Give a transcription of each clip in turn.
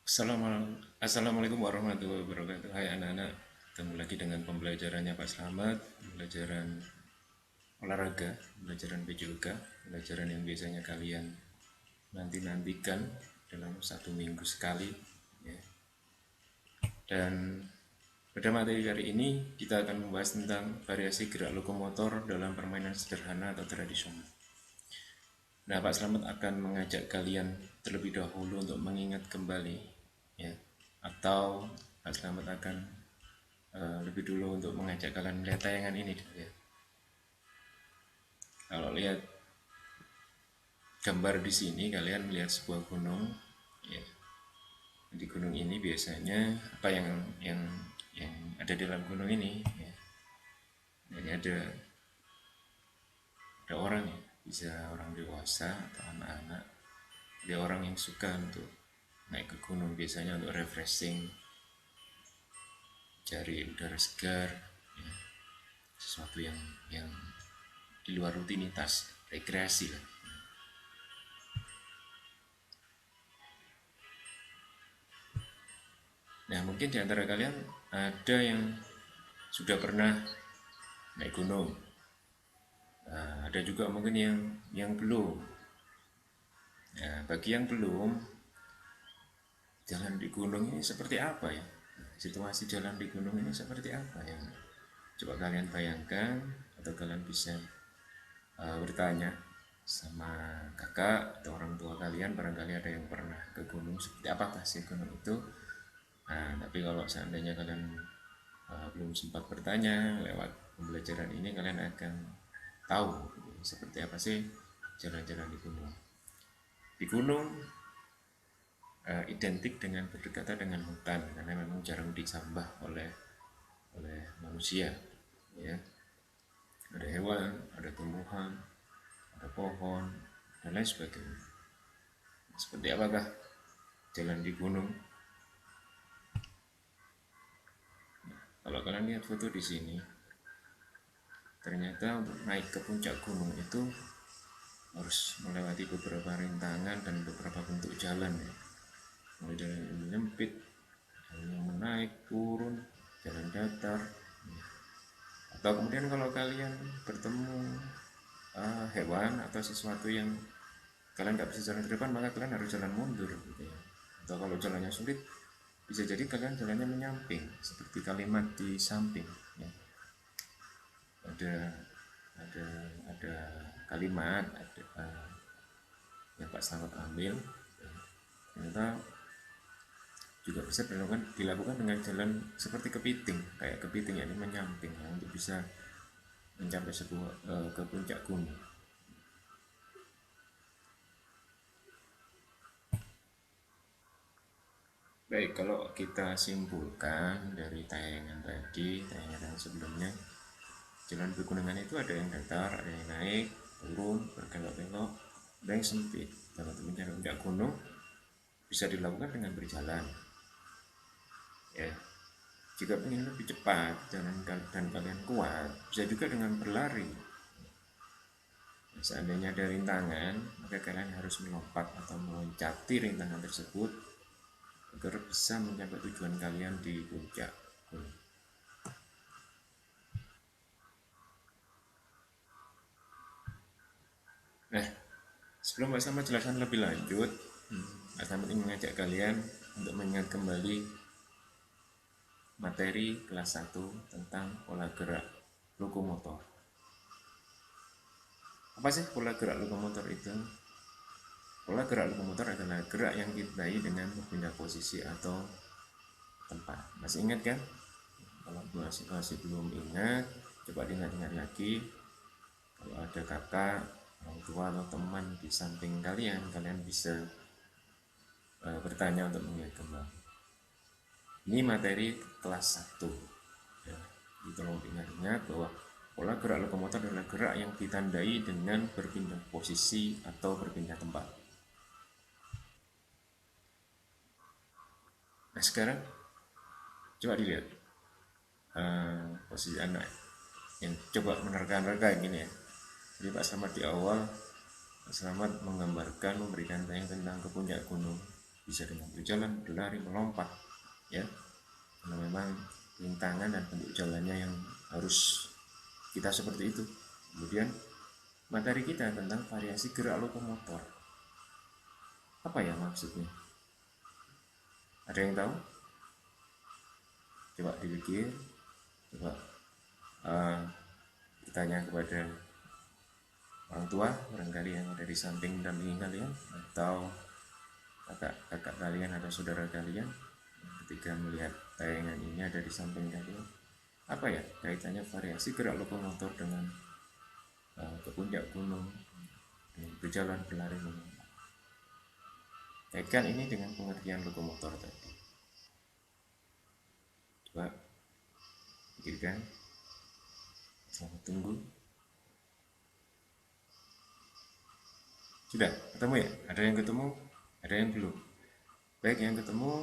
Assalamualaikum warahmatullahi wabarakatuh. Hai anak-anak, ketemu lagi dengan pembelajarannya Pak Slamet, pembelajaran olahraga, pembelajaran PJOK, pembelajaran yang biasanya kalian nanti-nantikan dalam satu minggu sekali. Ya. Dan pada materi kali ini kita akan membahas tentang variasi gerak lokomotor dalam permainan sederhana atau tradisional. Nah, Pak Slamet akan mengajak kalian terlebih dahulu untuk mengingat kembali, ya, atau Pak Slamet akan lebih dulu untuk mengajak kalian melihat tayangan ini dulu ya. Kalau lihat gambar di sini, kalian melihat sebuah gunung, ya. Di gunung ini biasanya apa yang ada di dalam gunung ini, ya. Ini ada orang ya, bisa orang dewasa atau anak-anak. Ada orang yang suka untuk naik ke gunung biasanya untuk refreshing, cari udara segar, ya. Sesuatu yang di luar rutinitas, rekreasi lah. Nah, mungkin di antara kalian ada yang sudah pernah naik gunung. Nah, ada juga mungkin yang belum. Nah, bagi yang belum, jalan di gunung ini seperti apa ya? Situasi jalan di gunung ini seperti apa ya? Coba kalian bayangkan atau kalian bisa bertanya sama kakak atau orang tua kalian, barangkali ada yang pernah ke gunung, seperti apakah sih gunung itu. Nah, tapi kalau seandainya kalian belum sempat bertanya lewat pembelajaran ini, kalian akan tahu seperti apa sih jalan-jalan di gunung. Di gunung identik dengan berdekatan dengan hutan karena memang jarang disambah oleh manusia, ya. Ada hewan, ada tumbuhan, ada pohon, dan lain sebagainya. Seperti apakah jalan di gunung? Kalau kalian lihat foto di sini, ternyata untuk naik ke puncak gunung itu harus melewati beberapa rintangan dan beberapa bentuk jalan ya. Mulai dari yang menyempit, jalan yang menaik, turun, jalan datar. Atau kemudian kalau kalian bertemu hewan atau sesuatu yang kalian nggak bisa jalan ke depan, maka kalian harus jalan mundur gitu ya. Atau kalau jalannya sulit, bisa jadi kalian jalannya menyamping seperti kalimat di samping ya. ada ada kalimat yang Pak Selamat ambil, ternyata juga bisa dilakukan dengan jalan seperti kepiting, kayak kepiting ya, ini menyamping ya, untuk bisa mencapai ke puncak gunung. Baik, kalau kita simpulkan dari tayangan tadi, tayangan yang sebelumnya, jalan pegunungan itu ada yang datar, ada yang naik, turun, berkelok-kelok, ada yang sempit. Kalau untuk mencari puncak gunung bisa dilakukan dengan berjalan. Ya, jika ingin lebih cepat dan kalian kuat, bisa juga dengan berlari. Seandainya ada rintangan, maka kalian harus melompat atau meloncati rintangan tersebut agar bisa mencapai tujuan kalian di puncak gunung. Nah, sebelum Mas Sama jelaskan lebih lanjut, Mas Sama ingin mengajak kalian untuk mengingat kembali materi kelas 1 tentang pola gerak lokomotor. Apa sih pola gerak lokomotor itu? Pola gerak lokomotor adalah gerak yang ditandai dengan berpindah posisi atau tempat. Masih ingat kan? Kalau masih belum ingat, coba diingat-ingat lagi. Kalau ada kakak, orang tua atau teman di samping kalian, kalian bisa bertanya untuk mengingat kembali. Ini materi kelas 1 ya. Jadi tolong diingat-ingat bahwa pola gerak lokomotor adalah gerak yang ditandai dengan berpindah posisi atau berpindah tempat. Nah, sekarang coba dilihat posisi anak yang coba menerka-nerka gini ya. Jadi Pak Selamat di awal, Pak Selamat menggambarkan, memberikan tayang tentang ke puncak gunung. bisa dengan berjalan, berlari, melompat, ya. Karena memang rintangan dan bentuk jalannya yang harus kita seperti itu. Kemudian materi kita tentang variasi gerak lokomotor. Apa ya maksudnya? Ada yang tahu? Coba dipikir, coba uh, bertanya kepada orang tua barangkali yang ada di samping dampingi kalian, atau kakak kalian atau saudara kalian ketika melihat tayangan ini ada di samping kalian. Apa ya kaitannya variasi gerak lokomotor dengan ke puncak gunung, dengan berjalan, berlari, melompat? Kaitkan ini dengan pengertian lokomotor tadi. Coba pikirkan. Selamat tunggu. Sudah ketemu ya? Ada yang ketemu? Ada yang belum? Baik, yang ketemu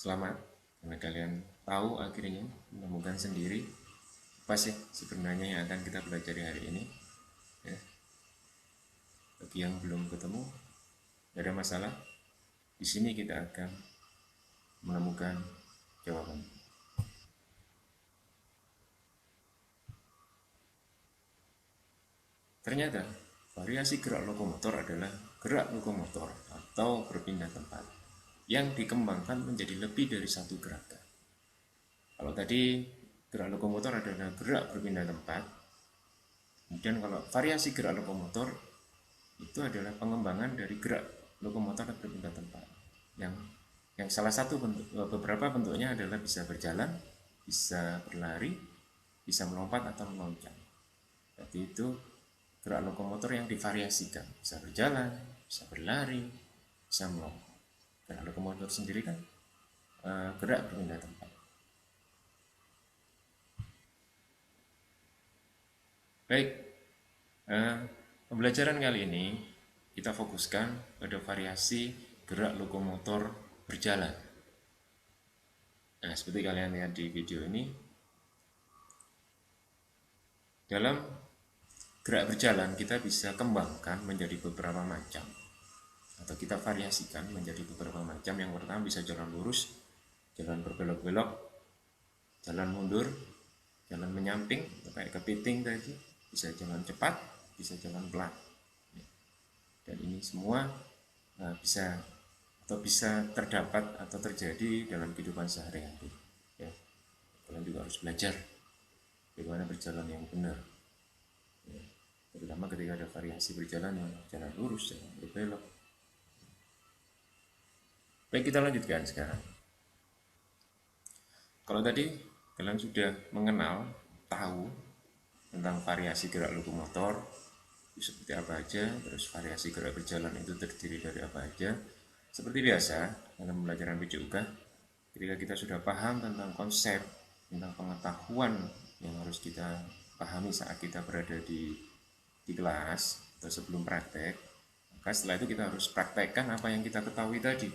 selamat, karena kalian tahu akhirnya menemukan sendiri apa sih sebenarnya yang akan kita pelajari hari ini, ya. Bagi yang belum ketemu, tidak ada masalah. Di sini kita akan menemukan jawaban. Ternyata variasi gerak lokomotor adalah gerak lokomotor atau berpindah tempat yang dikembangkan menjadi lebih dari satu gerakan. Kalau tadi gerak lokomotor adalah gerak berpindah tempat, kemudian kalau variasi gerak lokomotor itu adalah pengembangan dari gerak lokomotor berpindah tempat yang salah satu beberapa bentuknya adalah bisa berjalan, bisa berlari, bisa melompat atau meloncat. Jadi itu gerak lokomotor yang divariasikan, bisa berjalan, bisa berlari, bisa melompat. Gerak lokomotor sendiri kan gerak berpindah tempat. Baik, pembelajaran kali ini kita fokuskan pada variasi gerak lokomotor berjalan. Nah, seperti kalian lihat di video ini, dalam gerak berjalan kita bisa kembangkan menjadi beberapa macam, atau kita variasikan menjadi beberapa macam. Yang pertama bisa jalan lurus, jalan berbelok-belok, jalan mundur, jalan menyamping, kayak kepiting tadi, bisa jalan cepat, bisa jalan pelan. Dan ini semua bisa terdapat atau terjadi dalam kehidupan sehari-hari, ya. Kalian juga harus belajar bagaimana berjalan yang benar, ya. Terutama ketika ada variasi berjalan yang jalan lurus, jalan berbelok. Baik, kita lanjutkan sekarang. Kalau tadi kalian sudah mengenal, tahu tentang variasi gerak lokomotor seperti apa aja, terus variasi gerak berjalan itu terdiri dari apa aja. Seperti biasa dalam pembelajaran PJUK, ketika kita sudah paham tentang konsep, tentang pengetahuan yang harus kita pahami saat kita berada di kelas atau sebelum praktek, maka setelah itu kita harus praktekkan apa yang kita ketahui tadi,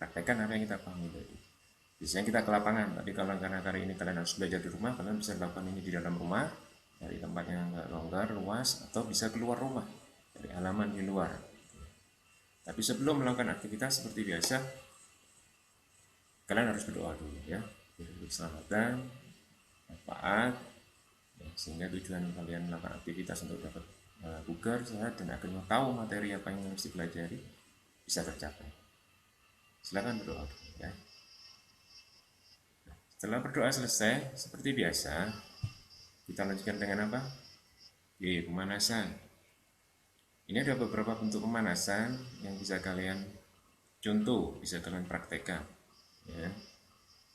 praktekkan apa yang kita pahami tadi. Biasanya kita ke lapangan, tapi karena kali ini kalian harus belajar di rumah, kalian bisa lakukan ini di dalam rumah, dari tempat yang agak longgar, luas, atau bisa keluar rumah, dari halaman di luar. Tapi sebelum melakukan aktivitas seperti biasa, kalian harus berdoa dulu, ya, keselamatan, manfaat, ya, sehingga tujuan kalian melakukan aktivitas untuk dapat bugar, sehat, dan akhirnya tahu materi apa yang harus dipelajari bisa tercapai. Silakan berdoa dulu, ya. Setelah berdoa selesai, seperti biasa, kita lanjutkan dengan apa? Pemanasan. Ini ada beberapa bentuk pemanasan yang bisa kalian contoh, bisa kalian praktekkan, ya.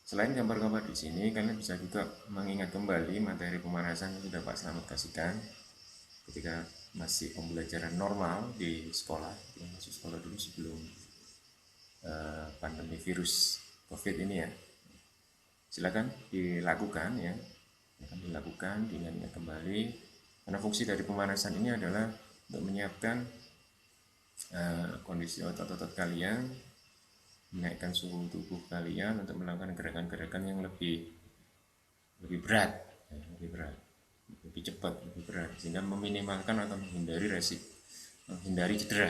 Selain gambar-gambar di sini, kalian bisa juga mengingat kembali materi pemanasan yang sudah Pak Slamet kasihkan ketika masih pembelajaran normal di sekolah, yang masih sekolah dulu sebelum pandemi virus COVID ini, ya. Silakan dilakukan, ya. Silakan dilakukan, diingat-ingat kembali, karena fungsi dari pemanasan ini adalah untuk menyiapkan kondisi otot-otot kalian, menaikkan suhu tubuh kalian untuk melakukan gerakan-gerakan yang lebih berat, ya, lebih cepat, lebih berat, sehingga meminimalkan atau menghindari menghindari cedera,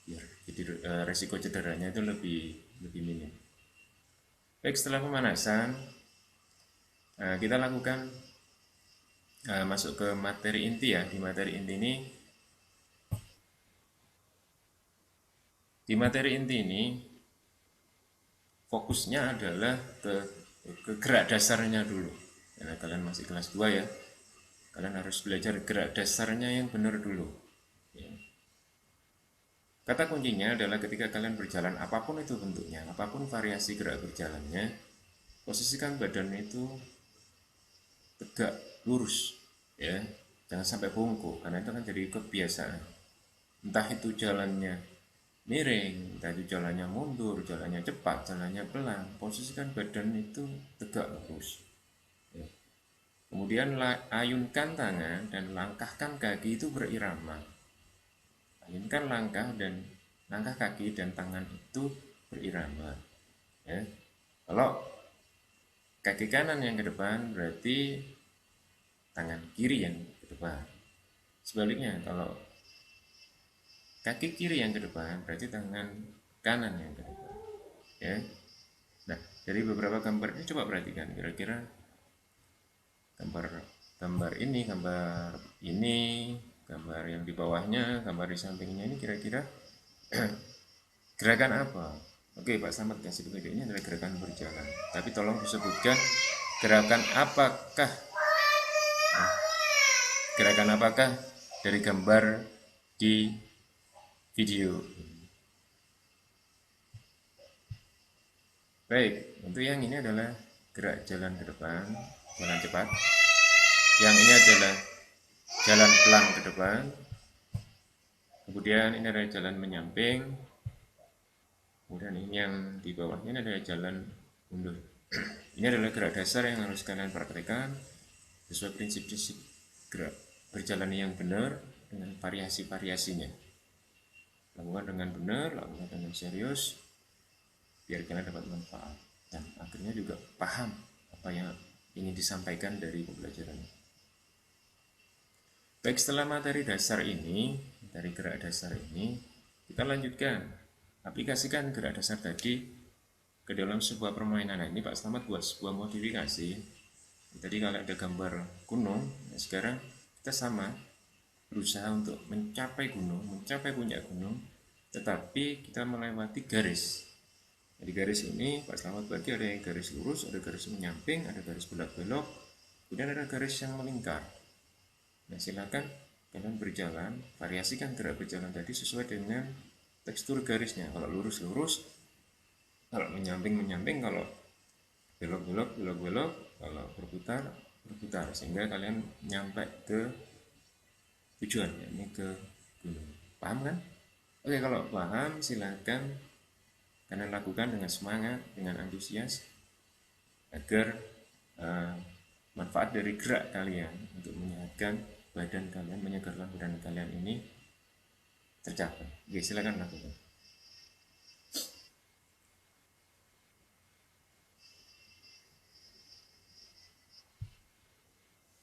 biar jadi resiko cederanya itu lebih lebih minim. Baik, setelah pemanasan kita lakukan masuk ke materi inti ya. Di materi inti ini, fokusnya adalah ke gerak dasarnya dulu. Karena kalian masih kelas 2 ya, kalian harus belajar gerak dasarnya yang benar dulu ya. Kata kuncinya adalah ketika kalian berjalan, apapun itu bentuknya, apapun variasi gerak berjalannya, posisikan badan itu tegak lurus ya, jangan sampai bungkuk, karena itu kan jadi kebiasaan. Entah itu jalannya miring, entah itu jalannya mundur, jalannya cepat, jalannya pelan, posisikan badan itu tegak lurus ya. Kemudian ayunkan tangan dan langkahkan kaki itu berirama. Ayunkan langkah kaki dan tangan itu berirama ya. Kalau kaki kanan yang ke depan, berarti tangan kiri yang ke depan. Sebaliknya, kalau kaki kiri yang ke depan, berarti tangan kanan yang ke depan ya. Nah, dari beberapa gambar ini coba perhatikan kira-kira gambar ini, gambar yang di bawahnya, gambar di sampingnya ini kira-kira gerakan apa? Oke, Pak Slamet kasih begitu, ini adalah gerakan berjalan. Tapi tolong disebutkan gerakan apakah, dari gambar di video. Baik, untuk yang ini adalah gerak jalan ke depan, jalan cepat. Yang ini adalah jalan pelan ke depan. Kemudian ini adalah jalan menyamping. Kemudian ini yang di bawahnya ini adalah jalan mundur. Ini adalah gerak dasar yang harus kalian praktekkan sesuai prinsip-prinsip gerak berjalan yang benar dengan variasi-variasinya. Lakukan dengan benar, lakukan dengan serius, biar kalian dapat manfaat dan akhirnya juga paham apa yang ingin disampaikan dari pembelajaran. Baik, setelah materi dasar ini, dari gerak dasar ini, kita lanjutkan aplikasikan gerak dasar tadi ke dalam sebuah permainan. Nah, ini Pak Slamet buat sebuah modifikasi. Tadi kalau ada gambar gunung, nah sekarang kita sama berusaha untuk mencapai puncak gunung, tetapi kita melewati garis. Di garis ini Pak Slamet bagi ada yang garis lurus, ada garis menyamping, ada garis belok-belok, kemudian ada garis yang melingkar. Nah, silakan kalian berjalan, variasikan gerak berjalan tadi sesuai dengan tekstur garisnya. Kalau lurus-lurus, kalau menyamping-menyamping, kalau belok-belok, kalau berputar, sehingga kalian nyampe ke tujuan, ini ke gunung. Paham kan? Oke, kalau paham silakan kalian lakukan dengan semangat, dengan antusias, agar manfaat dari gerak kalian untuk menyehatkan badan kalian, menyegarkan badan kalian ini tercapai. Oke, silakan lakukan.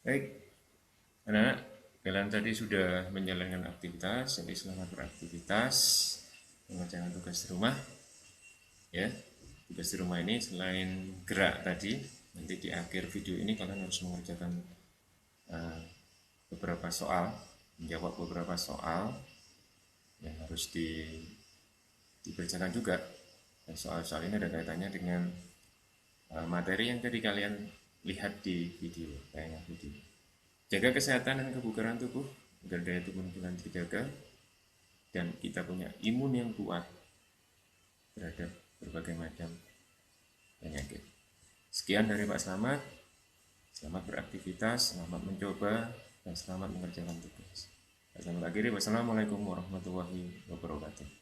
Baik, anak-anak, kalian tadi sudah menjalankan aktivitas, jadi selamat beraktivitas, mengerjakan tugas di rumah. Ya, tugas di rumah ini selain gerak tadi, nanti di akhir video ini kalian harus mengerjakan beberapa soal, menjawab beberapa soal yang harus dikerjakan juga. Dan soal-soal ini ada kaitannya dengan materi yang tadi kalian lihat di video, tayangan video. Jaga kesehatan dan kebugaran tubuh agar daya tubuh kalian terjaga dan kita punya imun yang kuat terhadap berbagai macam penyakit. Sekian dari Pak Slamet. Selamat beraktivitas, selamat mencoba, dan selamat mengerjakan tugas. Wassalamualaikum warahmatullahi wabarakatuh.